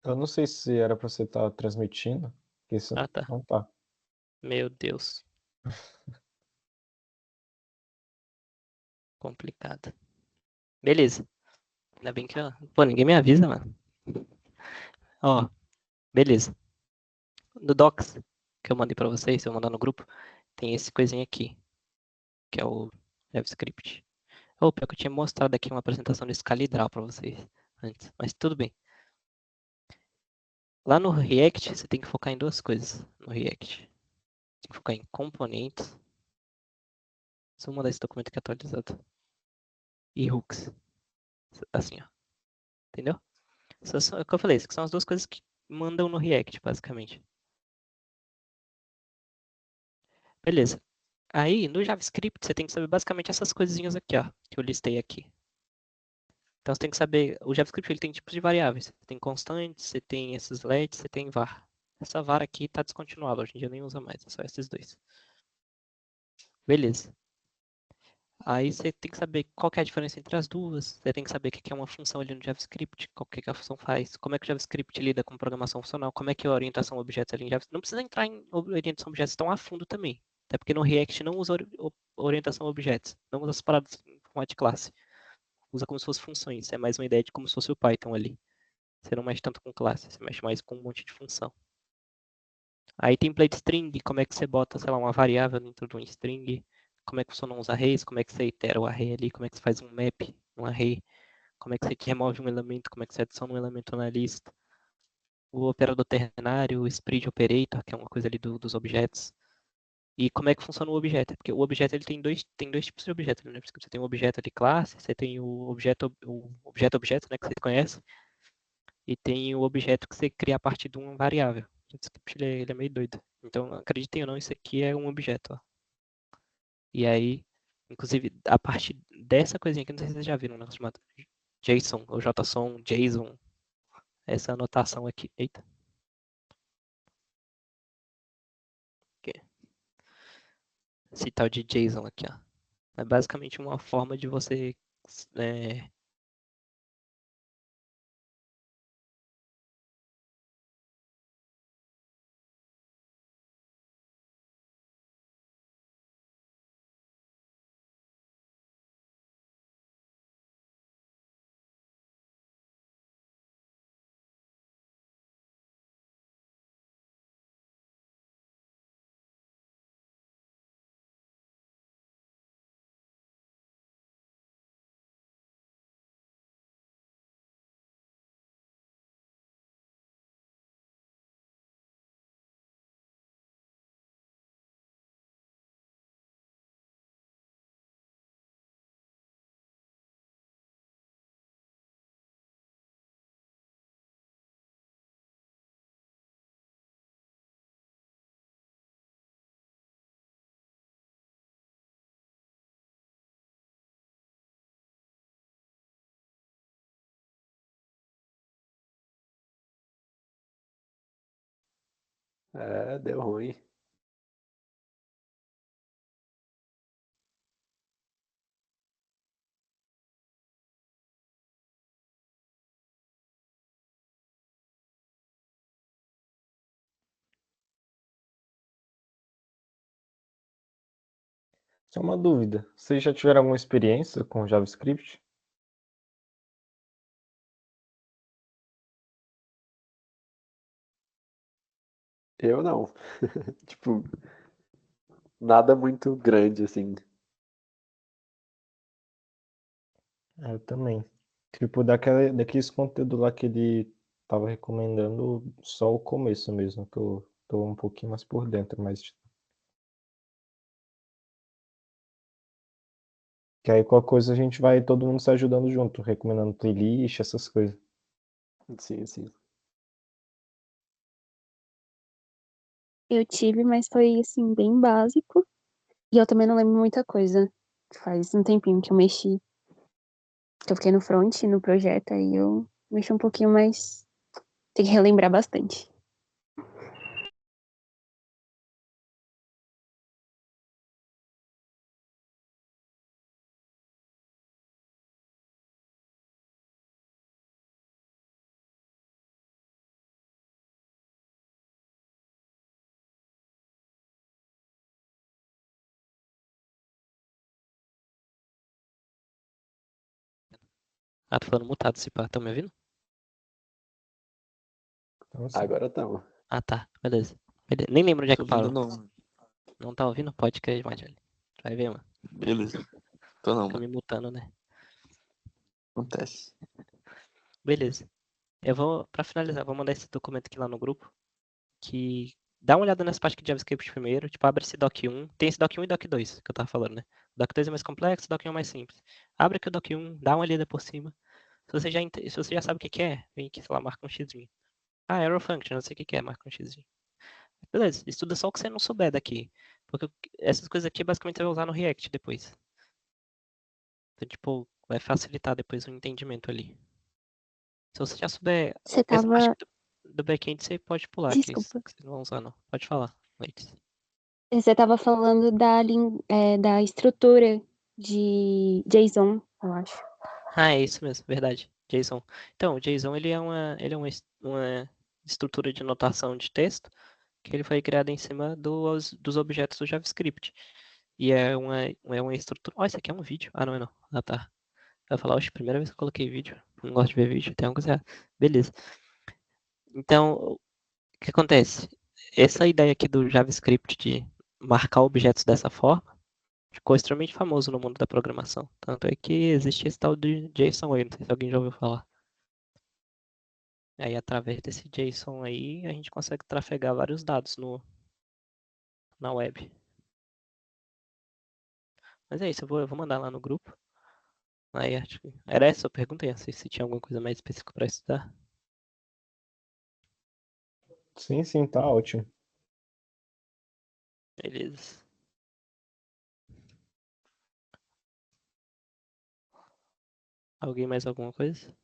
eu não sei se era pra você estar transmitindo, porque isso
Ah, tá.
não tá.
Meu Deus. Complicado. Beleza. Ainda bem que eu... Pô, ninguém me avisa, mano. Ó, beleza. No Docs, que eu mandei pra vocês, se eu mandar no grupo, tem esse coisinha aqui, que é o JavaScript. Ô, pior que eu tinha mostrado aqui uma apresentação de Scalidral pra vocês antes, mas tudo bem. Lá no React, você tem que focar em duas coisas no React. Tem que focar em componentes. Só mandar esse documento aqui atualizado. E hooks. Assim, ó. Entendeu? É o que eu falei, que são as duas coisas que mandam no React, basicamente. Beleza. Aí, no JavaScript, você tem que saber basicamente essas coisinhas aqui, ó, que eu listei aqui. Então, você tem que saber, o JavaScript ele tem tipos de variáveis. Você tem constantes, você tem esses lets, você tem var. Essa var aqui está descontinuada, hoje em dia nem usa mais, é só esses dois. Beleza. Aí você tem que saber qual que é a diferença entre as duas. Você tem que saber o que é uma função ali no JavaScript, o que a função faz, como é que o JavaScript lida com programação funcional, como é que é a orientação a objetos ali em JavaScript. Não precisa entrar em orientação a objetos tão a fundo também. Até porque no React não usa orientação a objetos, não usa as paradas em formato de classe. Usa como se fossem funções. É mais uma ideia de como se fosse o Python ali. Você não mexe tanto com classe, você mexe mais com um monte de função. Aí template string, como é que você bota, sei lá, uma variável dentro de um string, como é que funcionam os arrays, como é que você itera o array ali, como é que você faz um map, um array, como é que você remove um elemento, como é que você adiciona um elemento na lista. O operador ternário, o spread operator, que é uma coisa ali dos objetos. E como é que funciona o objeto? Porque o objeto ele tem dois tipos de objeto, né? Você tem o objeto de classe, você tem o objeto, né, que você conhece, e tem o objeto que você cria a partir de uma variável. O JavaScript ele é meio doido. Então, acreditem ou não, isso aqui é um objeto. Ó. E aí, inclusive, a partir dessa coisinha aqui, não sei se vocês já viram um negócio chamado JSON, ou JSON, JSON, essa anotação aqui. Eita. Esse tal de JSON aqui, ó. É basicamente uma forma de você
É, deu ruim.
Só uma dúvida. Vocês já tiveram alguma experiência com JavaScript?
Eu não. Tipo, nada muito grande, assim.
Eu também. Tipo, daqueles conteúdos lá que ele tava recomendando, só o começo mesmo. Tô um pouquinho mais por dentro, mas. Que aí qualquer coisa a gente vai todo mundo se ajudando junto, recomendando playlist, essas coisas.
Sim, sim.
Eu tive, mas foi, assim, bem básico. E eu também não lembro muita coisa. Faz um tempinho que eu mexi. Que eu fiquei no front, no projeto, aí eu mexi um pouquinho, mas tem que relembrar bastante.
Ah, tô falando mutado esse pá, tá me ouvindo?
Então, assim,
Agora estamos.
Ah, tá, beleza. Nem lembro onde é
Tô
que
ouvindo
parou.
não.
Não tá ouvindo? Pode crer, Marjorie. Vai ver, mano.
Beleza. Tô não,
Fica
mano.
me mutando, né?
Acontece.
Beleza. Eu vou, pra finalizar, vou mandar esse documento aqui lá no grupo. Que dá uma olhada nessa parte aqui de JavaScript primeiro. Tipo, abre esse doc 1. Tem esse doc 1 e doc 2 que eu tava falando, né? O doc 2 é mais complexo, o doc 1 é mais simples. Abre aqui o doc 1, dá uma olhada por cima. Se você já sabe o que que é, vem aqui, sei lá, marca um X. Ah, Arrow Function, não sei o que que é, marca um X. Beleza, estuda só o que você não souber daqui. Porque essas coisas aqui basicamente você vai usar no React depois. Então, tipo, vai facilitar depois o entendimento ali. Se você já souber
Você
essa parte
tava.
aqui do back-end, você pode pular, que é isso
Desculpa.
que vocês não vão usar, não. Pode falar, Leite.
Você tava falando da estrutura de JSON, eu acho.
Ah, é isso mesmo, verdade. JSON. Então, o JSON ele é uma estrutura de notação de texto que ele foi criado em cima dos objetos do JavaScript. E é uma estrutura. Ó, isso aqui é um vídeo. Ah, não é não. Ah, tá. Eu ia falar, oxe, primeira vez que eu coloquei vídeo. Não gosto de ver vídeo, tem algo coisa. Beleza. Então, o que acontece? Essa ideia aqui do JavaScript de marcar objetos dessa forma ficou extremamente famoso no mundo da programação. Tanto é que existe esse tal de JSON aí, não sei se alguém já ouviu falar. Aí, através desse JSON aí, a gente consegue trafegar vários dados na web. Mas é isso, eu vou mandar lá no grupo. Aí, acho que era essa a pergunta, ia ser se tinha alguma coisa mais específica para estudar.
sim, sim, tá ótimo.
Beleza. Alguém mais alguma coisa?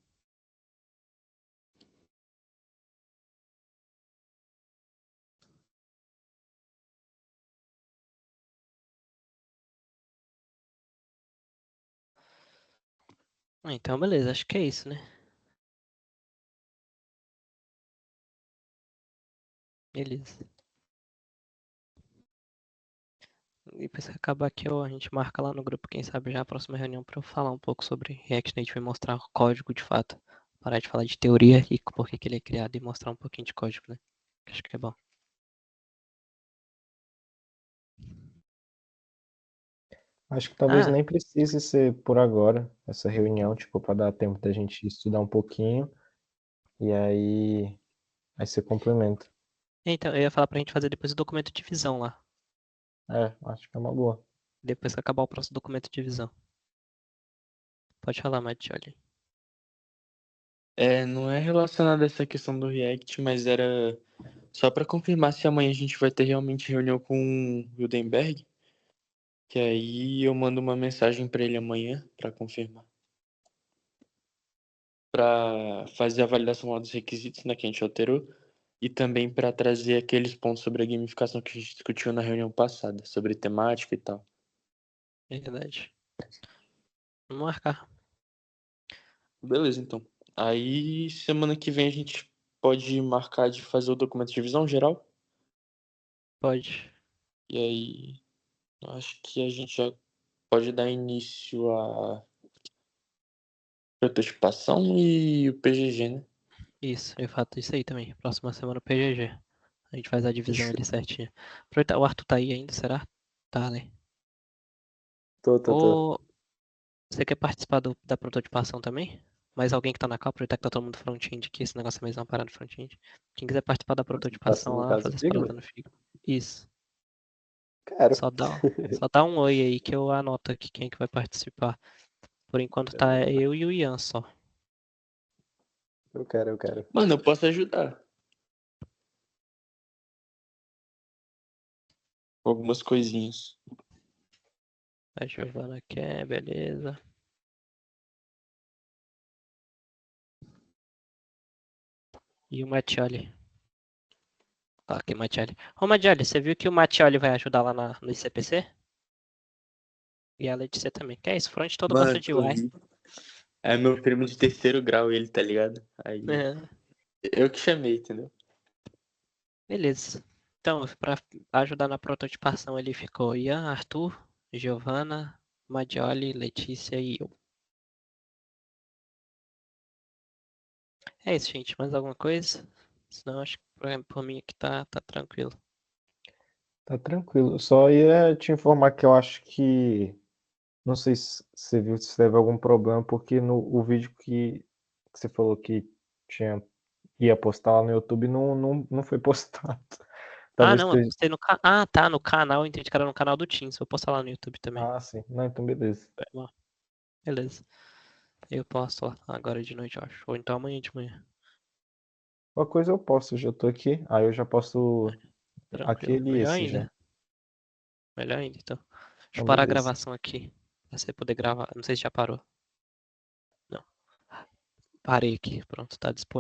Então, beleza, acho que é isso, né? Beleza. E depois que acabar aqui, a gente marca lá no grupo, quem sabe já a próxima reunião pra eu falar um pouco sobre React Native e mostrar o código de fato. Parar de falar de teoria e por que ele é criado e mostrar um pouquinho de código, né? Acho que é bom.
Acho que talvez
Ah,
nem precise ser por agora, essa reunião, tipo, para dar tempo da gente estudar um pouquinho e aí você complementa.
então, eu ia falar pra gente fazer depois o documento de visão lá.
É, acho que é uma boa.
Depois que acabar o próximo documento de visão. Pode falar, Mattioli.
Não é relacionado a essa questão do React, mas era só pra confirmar se amanhã a gente vai ter realmente reunião com o Wildenberg, que aí eu mando uma mensagem pra ele amanhã pra confirmar. Pra fazer a validação lá dos requisitos, né, que a gente alterou, e também pra trazer aqueles pontos sobre a gamificação que a gente discutiu na reunião passada, sobre temática e tal.
Verdade. Vamos marcar.
Beleza, então. Aí semana que vem a gente pode marcar de fazer o documento de visão geral.
Pode.
E aí eu acho que a gente já pode dar início à prototipação e o PGG, né?
Isso, eu faço isso aí também. Próxima semana o PGG. A gente faz a divisão
Fechou.
ali certinho. Aproveitar, o Arthur tá aí ainda, será? Tá, né?
Tô.
Ou você quer participar da prototipação também? Mais alguém que tá na call, aproveitar que tá todo mundo front-end aqui, esse negócio é mais uma parada front-end. Quem quiser participar da prototipação
Participação no
lá,
caso
fazer as
Figma?
paradas no Figma. Isso.
Quero.
Só dá um oi aí que eu anoto aqui quem é que vai participar. Por enquanto tá eu e o Ian só.
Eu quero.
Mano, eu posso ajudar com algumas coisinhas.
A Giovana quer, beleza. E o Mattioli. Ok, Mattioli. Ô, Mattioli, você viu que o Mattioli vai ajudar lá no ICPC? E a Letícia também. Que é isso, front todo gosta
Mano,
de
eu
UI.
vi. É meu primo de terceiro grau, ele, tá ligado? Aí
É,
eu que chamei, entendeu?
beleza. Então, pra ajudar na prototipação ali ficou Ian, Arthur, Giovana, Mattioli, Letícia e eu. É isso, gente. Mais alguma coisa? Senão, acho que por mim aqui tá tranquilo.
Tá tranquilo. Eu só ia te informar que eu acho que. Não sei se você viu se teve algum problema, porque no o vídeo que você falou que ia postar lá no YouTube não foi postado.
Ah,
Talvez
não, eu
esteja.
postei no canal. Ah, tá, no canal. Eu entendi que era no canal do Teams. Vou postar lá no YouTube também.
Ah, sim. Não, então beleza.
Foi mal. Beleza. Eu posto lá agora de noite, eu acho. Ou então amanhã de manhã.
Qualquer coisa eu posto, eu já tô aqui. Aí eu já posto
Tranquilo.
aquele e
Melhor
esse já.
ainda. Melhor ainda, então. Deixa eu
Então
parar a
beleza.
gravação aqui. Pra você poder gravar. Não sei se já parou. Não. Parei aqui. Pronto, tá disponível.